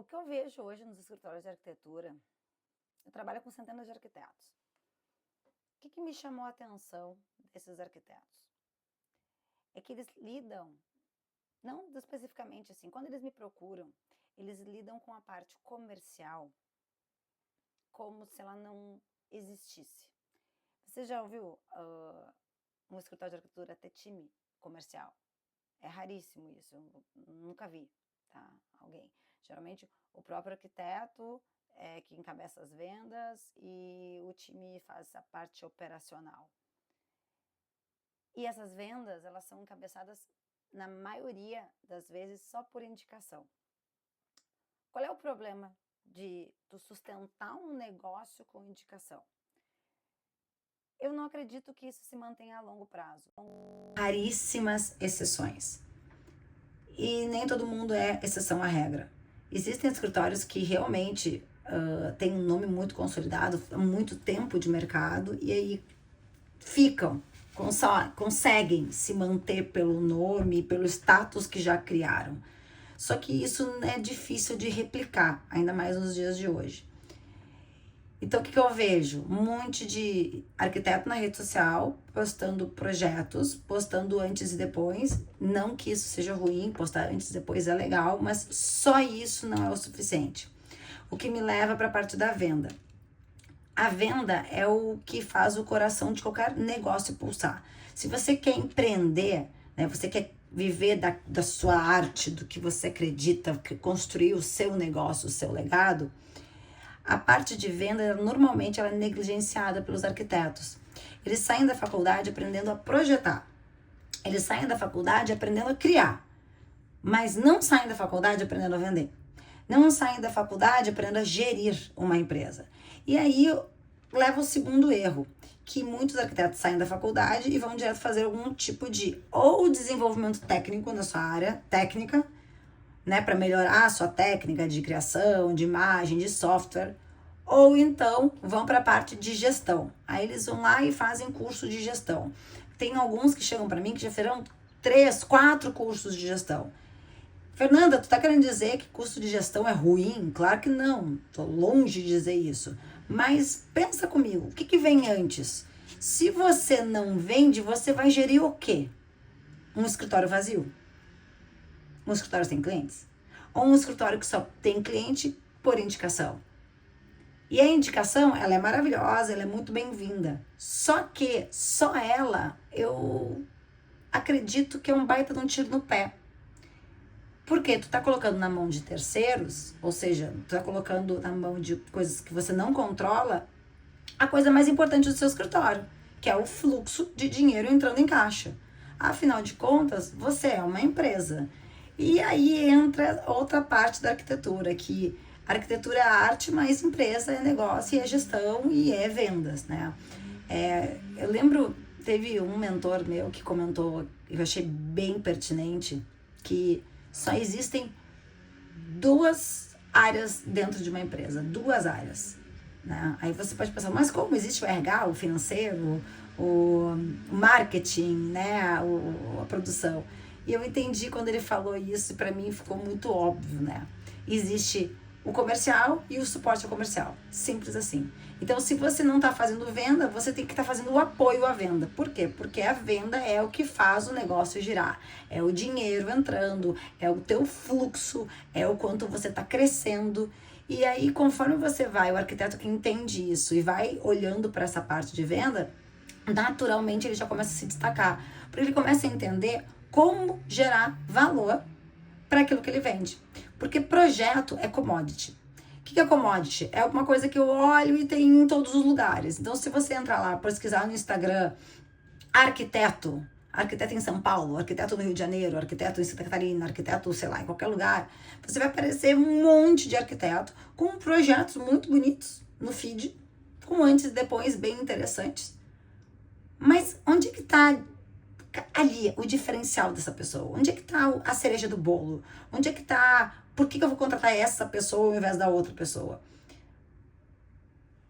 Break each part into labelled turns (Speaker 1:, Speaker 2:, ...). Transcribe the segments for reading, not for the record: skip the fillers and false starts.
Speaker 1: O que eu vejo hoje nos escritórios de arquitetura, eu trabalho com centenas de arquitetos. O que me chamou a atenção desses arquitetos? É que eles lidam, não especificamente assim, quando eles me procuram, eles lidam com a parte comercial como se ela não existisse. Você já ouviu um escritório de arquitetura ter time comercial? É raríssimo isso, eu nunca vi, tá? Alguém. Geralmente o próprio arquiteto é que encabeça as vendas e o time faz a parte operacional. E essas vendas, elas são encabeçadas, na maioria das vezes, só por indicação. Qual é o problema de tu sustentar um negócio com indicação? Eu não acredito que isso se mantenha a longo prazo. Raríssimas exceções. E nem todo mundo é exceção à regra. Existem escritórios que realmente têm um nome muito consolidado, há muito tempo de mercado, e aí conseguem se manter pelo nome, pelo status que já criaram. Só que isso é difícil de replicar, ainda mais nos dias de hoje. Então, o que eu vejo? Um monte de arquiteto na rede social postando projetos, postando antes e depois. Não que isso seja ruim, postar antes e depois é legal, mas só isso não é o suficiente. O que me leva para a parte da venda. A venda é o que faz o coração de qualquer negócio pulsar. Se você quer empreender, né, você quer viver da sua arte, do que você acredita, construir o seu negócio, o seu legado, a parte de venda, normalmente, ela é negligenciada pelos arquitetos. Eles saem da faculdade aprendendo a projetar. Eles saem da faculdade aprendendo a criar. Mas não saem da faculdade aprendendo a vender. Não saem da faculdade aprendendo a gerir uma empresa. E aí, leva o segundo erro, que muitos arquitetos saem da faculdade e vão direto fazer algum tipo de ou desenvolvimento técnico na sua área técnica, né, para melhorar a sua técnica de criação, de imagem, de software, ou então vão para a parte de gestão. Aí eles vão lá e fazem curso de gestão. Tem alguns que chegam para mim que já fizeram 3, 4 cursos de gestão. Fernanda, tu tá querendo dizer que curso de gestão é ruim? Claro que não, tô longe de dizer isso. Mas pensa comigo, o que vem antes? Se você não vende, você vai gerir o quê? Um escritório vazio? Um escritório sem clientes? Ou um escritório que só tem cliente por indicação? E a indicação, ela é maravilhosa, ela é muito bem-vinda. Só que, só ela, eu acredito que é um baita de um tiro no pé. Porque tu tá colocando na mão de terceiros, ou seja, tu tá colocando na mão de coisas que você não controla, a coisa mais importante do seu escritório, que é o fluxo de dinheiro entrando em caixa. Afinal de contas, você é uma empresa. E aí entra outra parte da arquitetura, que a arquitetura é arte, mas empresa é negócio, e é gestão e é vendas, né? Eu lembro, teve um mentor meu que comentou, eu achei bem pertinente, que só existem 2 áreas dentro de uma empresa, 2 áreas, né? Aí você pode pensar, mas como existe o RH, o financeiro, o marketing, né, a produção? E eu entendi quando ele falou isso, e para mim ficou muito óbvio, né? Existe o comercial e o suporte ao comercial, simples assim. Então, se você não está fazendo venda, você tem que estar fazendo o apoio à venda. Por quê? Porque a venda é o que faz o negócio girar. É o dinheiro entrando, é o teu fluxo, é o quanto você está crescendo. E aí, conforme você vai, o arquiteto que entende isso e vai olhando para essa parte de venda, naturalmente ele já começa a se destacar. Porque ele começa a entender como gerar valor para aquilo que ele vende. Porque projeto é commodity. O que é commodity? É alguma coisa que eu olho e tem em todos os lugares. Então, se você entrar lá, pesquisar no Instagram, arquiteto em São Paulo, arquiteto no Rio de Janeiro, arquiteto em Santa Catarina, arquiteto, sei lá, em qualquer lugar, você vai aparecer um monte de arquiteto com projetos muito bonitos no feed, com antes e depois bem interessantes. Mas onde que tá ali o diferencial dessa pessoa? Onde é que tá a cereja do bolo? Onde é que tá... Por que eu vou contratar essa pessoa ao invés da outra pessoa?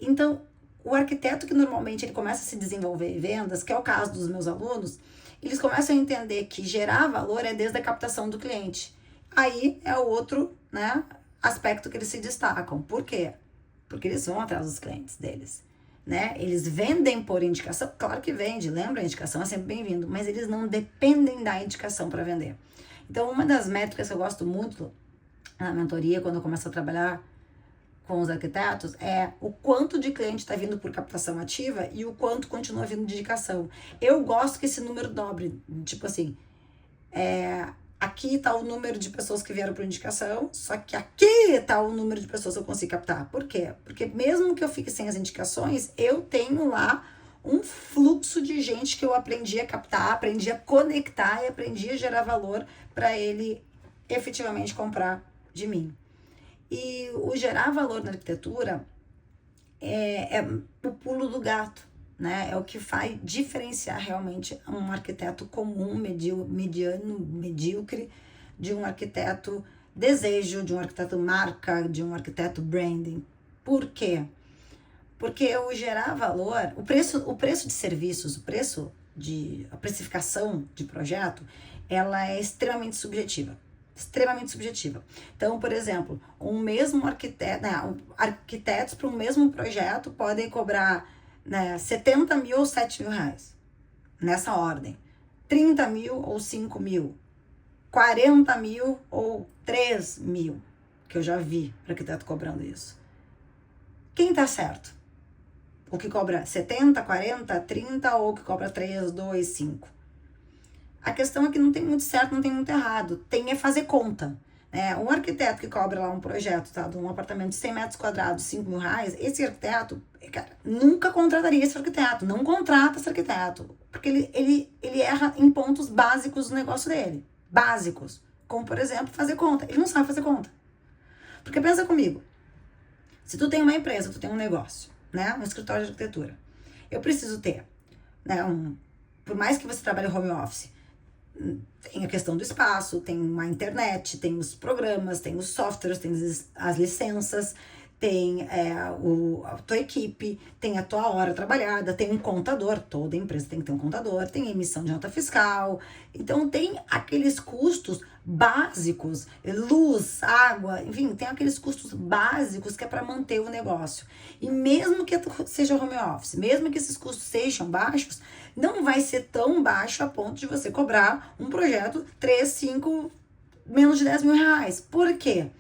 Speaker 1: Então, o arquiteto que normalmente ele começa a se desenvolver em vendas, que é o caso dos meus alunos, eles começam a entender que gerar valor é desde a captação do cliente. Aí é o outro, né? aspecto que eles se destacam. Por quê? Porque eles vão atrás dos clientes deles, né? Eles vendem por indicação, claro que vende, lembra? A indicação é sempre bem-vindo, mas eles não dependem da indicação para vender. Então, uma das métricas que eu gosto muito na mentoria, quando eu começo a trabalhar com os arquitetos, é o quanto de cliente está vindo por captação ativa e o quanto continua vindo de indicação. Eu gosto que esse número dobre, tipo assim, aqui está o número de pessoas que vieram por indicação, só que aqui está o número de pessoas que eu consigo captar. Por quê? Porque mesmo que eu fique sem as indicações, eu tenho lá um fluxo de gente que eu aprendi a captar, aprendi a conectar e aprendi a gerar valor para ele efetivamente comprar de mim. E o gerar valor na arquitetura é o pulo do gato, né? É o que faz diferenciar realmente um arquiteto comum, mediano, medíocre, de um arquiteto desejo, de um arquiteto marca, de um arquiteto branding. Por quê? Porque o gerar valor, o preço de serviços, a precificação de projeto, ela é extremamente subjetiva. Extremamente subjetiva. Então, por exemplo, um mesmo arquiteto, né, arquitetos para um mesmo projeto podem cobrar, né, 70 mil ou 7 mil reais, nessa ordem. 30 mil ou 5 mil. 40 mil ou 3 mil, que eu já vi arquiteto cobrando isso. Quem tá certo? O que cobra 70, 40, 30 ou o que cobra 3, 2, 5? A questão é que não tem muito certo, não tem muito errado. Tem é fazer conta. Né? Um arquiteto que cobra lá um projeto, tá, de um apartamento de 100 metros quadrados, 5 mil reais, esse arquiteto, cara, nunca contrataria esse arquiteto. Não contrata esse arquiteto. Porque ele erra em pontos básicos do negócio dele. Básicos. Como, por exemplo, fazer conta. Ele não sabe fazer conta. Porque pensa comigo. Se tu tem uma empresa, tu tem um negócio, né? Um escritório de arquitetura. Eu preciso ter, né? Por mais que você trabalhe home office, tem a questão do espaço, tem uma internet, tem os programas, tem os softwares, tem as licenças, tem a tua equipe, tem a tua hora trabalhada, tem um contador, toda empresa tem que ter um contador, tem emissão de nota fiscal, então tem aqueles custos básicos, luz, água, enfim, tem aqueles custos básicos que é para manter o negócio. E mesmo que seja home office, mesmo que esses custos sejam baixos, não vai ser tão baixo a ponto de você cobrar um projeto 3, 5, menos de 10 mil reais. Por quê?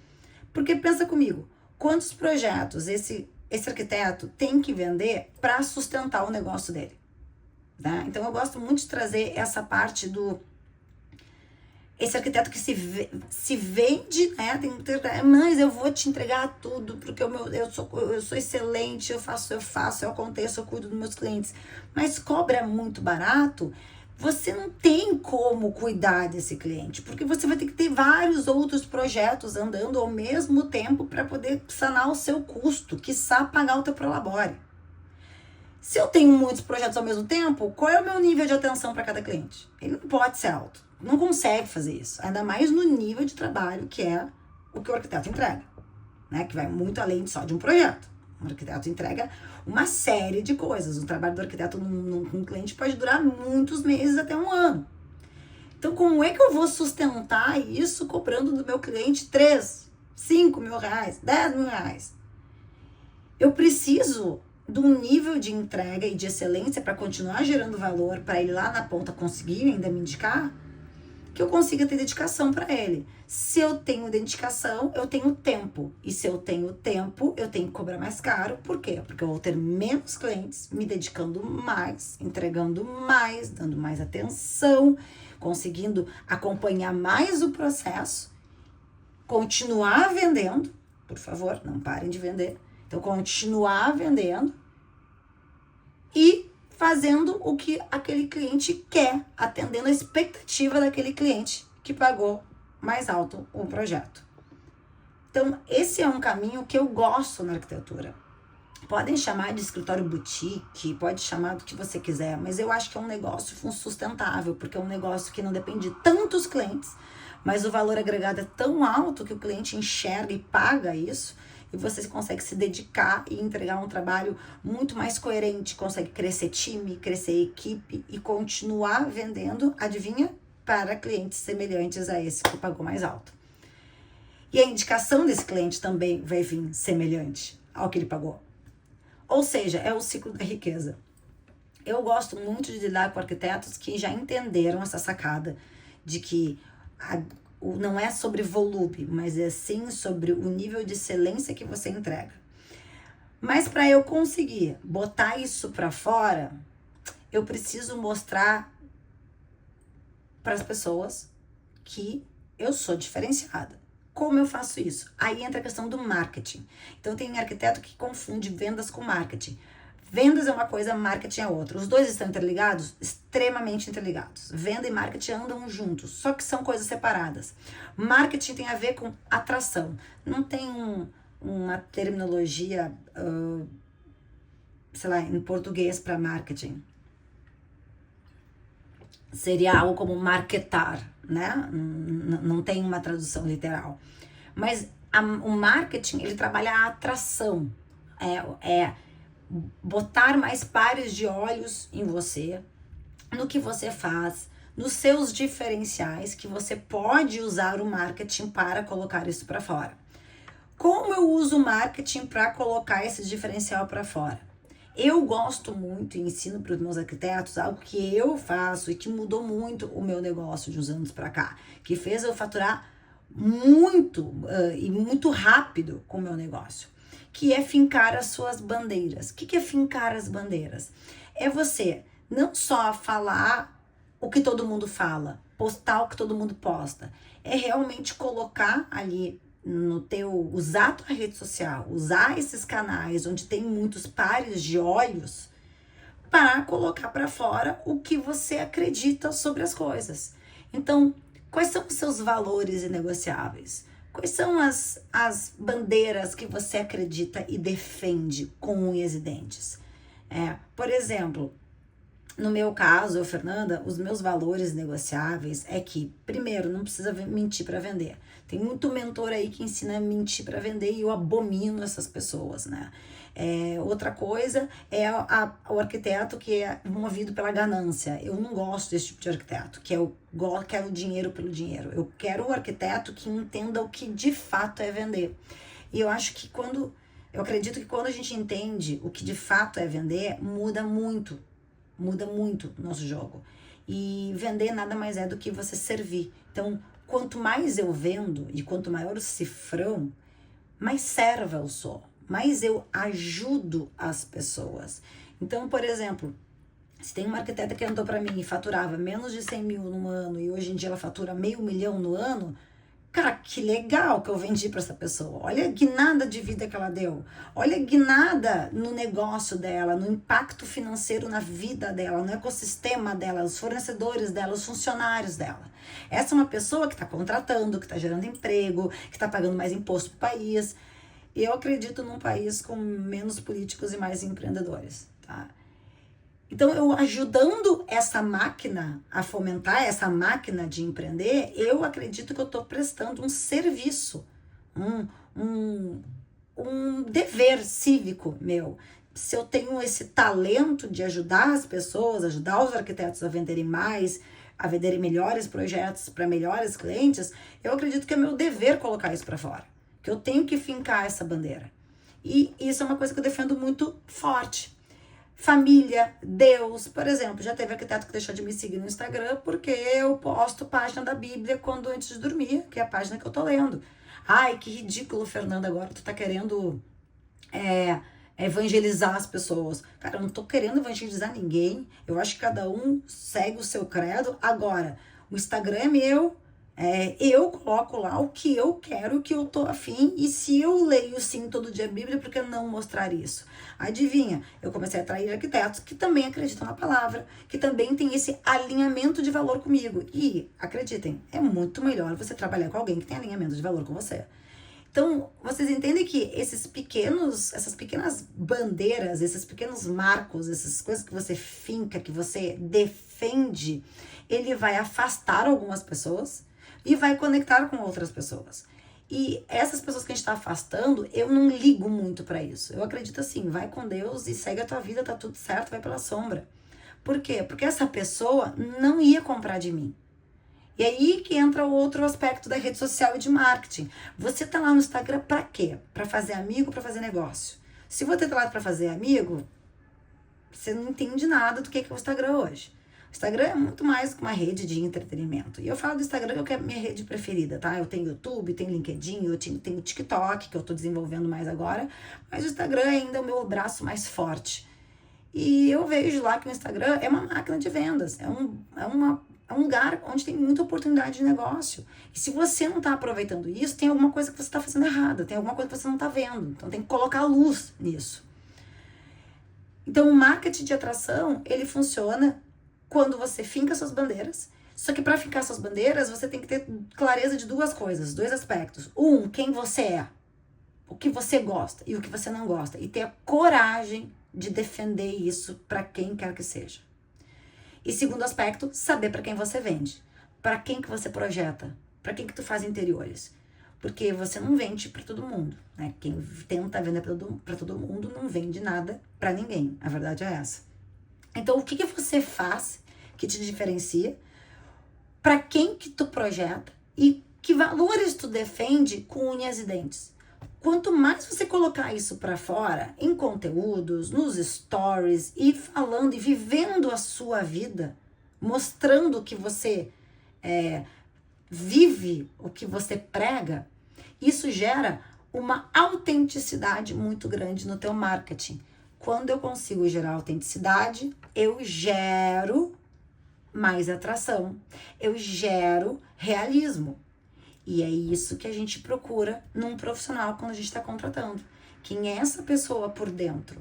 Speaker 1: Porque pensa comigo, quantos projetos esse arquiteto tem que vender para sustentar o negócio dele? Tá? Então eu gosto muito de trazer essa parte esse arquiteto que se vende, né? Mas eu vou te entregar tudo, porque eu sou excelente, eu aconteço, eu cuido dos meus clientes. Mas cobra muito barato, você não tem como cuidar desse cliente, porque você vai ter que ter vários outros projetos andando ao mesmo tempo para poder sanar o seu custo, quiçá pagar o teu prolabore. Se eu tenho muitos projetos ao mesmo tempo, qual é o meu nível de atenção para cada cliente? Ele não pode ser alto. Não consegue fazer isso. Ainda mais no nível de trabalho que é o que o arquiteto entrega. Né? Que vai muito além só de um projeto. O arquiteto entrega uma série de coisas. O trabalho do arquiteto num cliente pode durar muitos meses, até um ano. Então, como é que eu vou sustentar isso cobrando do meu cliente 3, 5 mil reais, 10 mil reais? Eu preciso de um nível de entrega e de excelência para continuar gerando valor, para ele lá na ponta conseguir ainda me indicar, que eu consiga ter dedicação para ele. Se eu tenho dedicação, eu tenho tempo. E se eu tenho tempo, eu tenho que cobrar mais caro. Por quê? Porque eu vou ter menos clientes, me dedicando mais, entregando mais, dando mais atenção, conseguindo acompanhar mais o processo, continuar vendendo. Por favor, não parem de vender. Então, continuar vendendo e fazendo o que aquele cliente quer, atendendo a expectativa daquele cliente que pagou mais alto o projeto. Então, esse é um caminho que eu gosto na arquitetura. Podem chamar de escritório boutique, pode chamar do que você quiser, mas eu acho que é um negócio sustentável, porque é um negócio que não depende de tantos clientes, mas o valor agregado é tão alto que o cliente enxerga e paga isso, e você consegue se dedicar e entregar um trabalho muito mais coerente, consegue crescer time, crescer equipe e continuar vendendo, adivinha, para clientes semelhantes a esse que pagou mais alto. E a indicação desse cliente também vai vir semelhante ao que ele pagou. Ou seja, é o ciclo da riqueza. Eu gosto muito de lidar com arquitetos que já entenderam essa sacada de que não é sobre volume, mas é sim sobre o nível de excelência que você entrega. Mas para eu conseguir botar isso para fora, eu preciso mostrar para as pessoas que eu sou diferenciada. Como eu faço isso? Aí entra a questão do marketing. Então tem arquiteto que confunde vendas com marketing. Vendas é uma coisa, marketing é outra. Os dois estão interligados? Extremamente interligados. Venda e marketing andam juntos, só que são coisas separadas. Marketing tem a ver com atração. Não tem uma terminologia, sei lá, em português para marketing. Seria algo como marketar, né? Não tem uma tradução literal. Mas o marketing, ele trabalha a atração. Botar mais pares de olhos em você, no que você faz, nos seus diferenciais, que você pode usar o marketing para colocar isso para fora. Como eu uso o marketing para colocar esse diferencial para fora? Eu gosto muito e ensino para os meus arquitetos algo que eu faço e que mudou muito o meu negócio de uns anos para cá, que fez eu faturar muito e muito rápido com o meu negócio, que é fincar as suas bandeiras. O que é fincar as bandeiras? É você não só falar o que todo mundo fala, postar o que todo mundo posta, é realmente colocar ali usar a tua rede social, usar esses canais onde tem muitos pares de olhos para colocar para fora o que você acredita sobre as coisas. Então, quais são os seus valores inegociáveis? Quais são as bandeiras que você acredita e defende com unhas e dentes? Por exemplo, no meu caso, Fernanda, os meus valores negociáveis é que, primeiro, não precisa mentir para vender. Tem muito mentor aí que ensina a mentir para vender e eu abomino essas pessoas, né? Outra coisa é o arquiteto que é movido pela ganância. Eu não gosto desse tipo de arquiteto, que eu quero dinheiro pelo dinheiro. Eu quero um arquiteto que entenda o que de fato é vender. E eu acho que eu acredito que quando a gente entende o que de fato é vender, muda muito o nosso jogo. E vender nada mais é do que você servir. Então, quanto mais eu vendo e quanto maior o cifrão, mais serva eu sou, mais eu ajudo as pessoas. Então, por exemplo, se tem uma arquiteta que entrou para mim e faturava menos de 100 mil no ano e hoje em dia ela fatura 500 mil no ano, cara, que legal que eu vendi para essa pessoa. Olha a guinada de vida que ela deu. Olha a guinada no negócio dela, no impacto financeiro na vida dela, no ecossistema dela, os fornecedores dela, os funcionários dela. Essa é uma pessoa que está contratando, que está gerando emprego, que está pagando mais imposto para o país. E eu acredito num país com menos políticos e mais empreendedores, tá? Então, eu ajudando essa máquina a fomentar, essa máquina de empreender, eu acredito que eu estou prestando um serviço, um dever cívico meu. Se eu tenho esse talento de ajudar as pessoas, ajudar os arquitetos a venderem mais, a venderem melhores projetos para melhores clientes, eu acredito que é meu dever colocar isso para fora, que eu tenho que fincar essa bandeira. E isso é uma coisa que eu defendo muito forte. Família, Deus, por exemplo, já teve arquiteto que deixou de me seguir no Instagram porque eu posto página da Bíblia antes de dormir, que é a página que eu tô lendo. Ai, que ridículo, Fernanda, agora tu tá querendo evangelizar as pessoas. Cara, eu não tô querendo evangelizar ninguém, eu acho que cada um segue o seu credo. Agora, o Instagram é meu, eu coloco lá o que eu quero, o que eu tô afim, e se eu leio sim todo dia a Bíblia, por que não mostrar isso? Adivinha, eu comecei a atrair arquitetos que também acreditam na palavra, que também tem esse alinhamento de valor comigo. E, acreditem, é muito melhor você trabalhar com alguém que tem alinhamento de valor com você. Então, vocês entendem que essas pequenas bandeiras, esses pequenos marcos, essas coisas que você finca, que você defende, ele vai afastar algumas pessoas e vai conectar com outras pessoas. E essas pessoas que a gente tá afastando, eu não ligo muito pra isso. Eu acredito assim, vai com Deus e segue a tua vida, tá tudo certo, vai pela sombra. Por quê? Porque essa pessoa não ia comprar de mim. E aí que entra outro aspecto da rede social e de marketing. Você tá lá no Instagram para quê? Para fazer amigo, para fazer negócio. Se você tá lá para fazer amigo, você não entende nada do que é o Instagram hoje. O Instagram é muito mais que uma rede de entretenimento. E eu falo do Instagram que é a minha rede preferida, tá? Eu tenho YouTube, tenho LinkedIn, eu tenho TikTok, que eu tô desenvolvendo mais agora. Mas o Instagram é ainda o meu braço mais forte. E eu vejo lá que o Instagram é uma máquina de vendas. É um lugar onde tem muita oportunidade de negócio. E se você não está aproveitando isso, tem alguma coisa que você está fazendo errada, tem alguma coisa que você não está vendo. Então tem que colocar luz nisso. Então o marketing de atração, ele funciona quando você finca suas bandeiras. Só que para fincar suas bandeiras, você tem que ter clareza de duas coisas, dois aspectos. Um, quem você é, o que você gosta e o que você não gosta. E ter a coragem de defender isso para quem quer que seja. E segundo aspecto, saber para quem você vende. Para quem que você projeta. Para quem que tu faz interiores. Porque você não vende para todo mundo, né? Quem tenta vender para todo mundo não vende nada para ninguém. A verdade é essa. Então, o que que você faz que te diferencia? Para quem que tu projeta? E que valores tu defende com unhas e dentes? Quanto mais você colocar isso para fora, em conteúdos, nos stories, e falando e vivendo a sua vida, mostrando que você vive o que você prega, isso gera uma autenticidade muito grande no teu marketing. Quando eu consigo gerar autenticidade, eu gero mais atração, eu gero realismo. E é isso que a gente procura num profissional quando a gente está contratando. Quem é essa pessoa por dentro?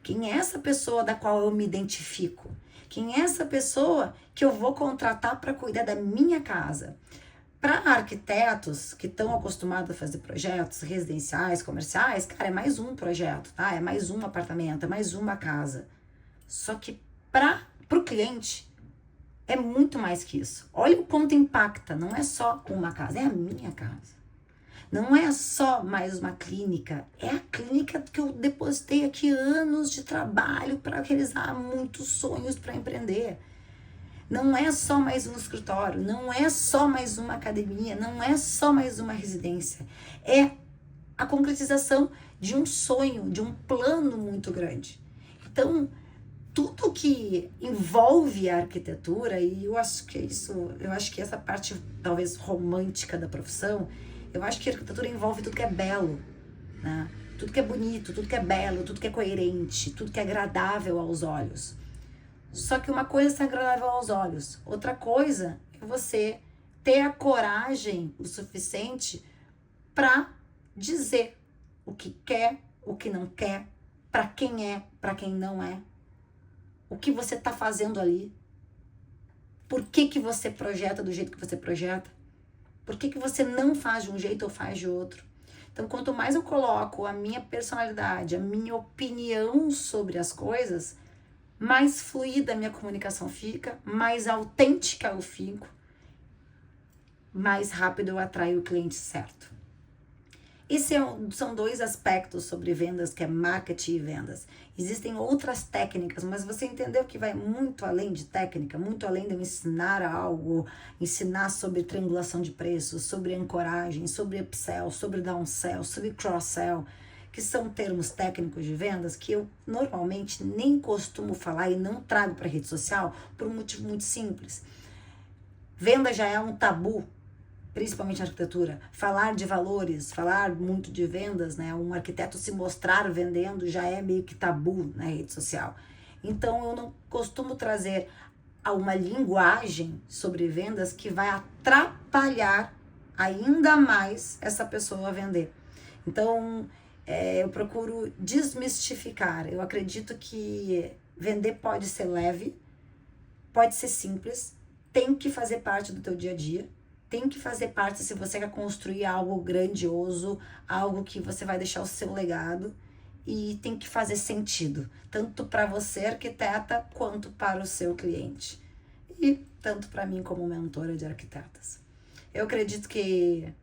Speaker 1: Quem é essa pessoa da qual eu me identifico? Quem é essa pessoa que eu vou contratar para cuidar da minha casa? Para arquitetos que estão acostumados a fazer projetos residenciais, comerciais, cara, é mais um projeto, tá? É mais um apartamento, é mais uma casa. Só que para o cliente, é muito mais que isso. Olha o quanto impacta. Não é só uma casa, é a minha casa. Não é só mais uma clínica. É a clínica que eu depositei aqui anos de trabalho para realizar muitos sonhos para empreender. Não é só mais um escritório. Não é só mais uma academia. Não é só mais uma residência. É a concretização de um sonho, de um plano muito grande. Então, tudo que envolve a arquitetura, e eu acho que essa parte talvez romântica da profissão, eu acho que a arquitetura envolve tudo que é belo, né? Tudo que é bonito, tudo que é belo, tudo que é coerente, tudo que é agradável aos olhos. Só que uma coisa é ser agradável aos olhos, outra coisa é você ter a coragem o suficiente para dizer o que quer, o que não quer, para quem é, para quem não é. O que você está fazendo ali? Por que que você projeta do jeito que você projeta? Por que que você não faz de um jeito ou faz de outro? Então, quanto mais eu coloco a minha personalidade, a minha opinião sobre as coisas, mais fluida a minha comunicação fica, mais autêntica eu fico, mais rápido eu atraio o cliente certo. Esses são dois aspectos sobre vendas, que é marketing e vendas. Existem outras técnicas, mas você entendeu que vai muito além de técnica, muito além de eu ensinar algo, ensinar sobre triangulação de preços, sobre ancoragem, sobre upsell, sobre downsell, sobre cross-sell, que são termos técnicos de vendas que eu normalmente nem costumo falar e não trago para a rede social por um motivo muito simples. Venda já é um tabu, principalmente na arquitetura. Falar de valores, falar muito de vendas, né? Um arquiteto se mostrar vendendo já é meio que tabu na rede social. Então, eu não costumo trazer uma linguagem sobre vendas que vai atrapalhar ainda mais essa pessoa a vender. Então, eu procuro desmistificar. Eu acredito que vender pode ser leve, pode ser simples, tem que fazer parte do teu dia a dia, tem que fazer parte se você quer construir algo grandioso, algo que você vai deixar o seu legado, e tem que fazer sentido, tanto para você, arquiteta, quanto para o seu cliente. E tanto para mim como mentora de arquitetas. Eu acredito que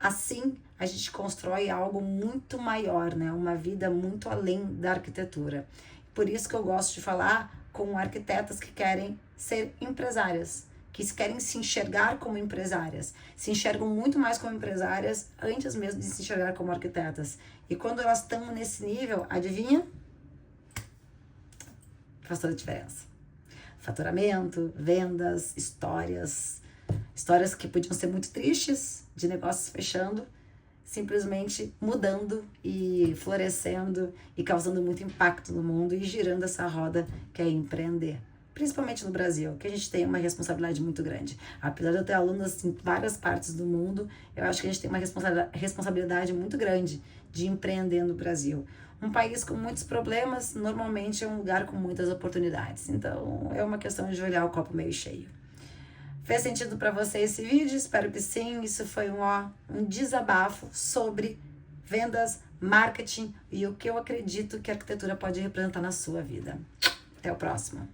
Speaker 1: assim a gente constrói algo muito maior, né? Uma vida muito além da arquitetura. Por isso que eu gosto de falar com arquitetas que querem ser empresárias, que querem se enxergar como empresárias, se enxergam muito mais como empresárias antes mesmo de se enxergar como arquitetas. E quando elas estão nesse nível, adivinha? Faz toda a diferença. Faturamento, vendas, histórias que podiam ser muito tristes, de negócios fechando, simplesmente mudando e florescendo e causando muito impacto no mundo e girando essa roda que é empreender. Principalmente no Brasil, que a gente tem uma responsabilidade muito grande. Apesar de eu ter alunos em várias partes do mundo, eu acho que a gente tem uma responsabilidade muito grande de empreender no Brasil. Um país com muitos problemas, normalmente é um lugar com muitas oportunidades. Então, é uma questão de olhar o copo meio cheio. Fez sentido para você esse vídeo? Espero que sim. Isso foi um desabafo sobre vendas, marketing e o que eu acredito que a arquitetura pode representar na sua vida. Até o próximo.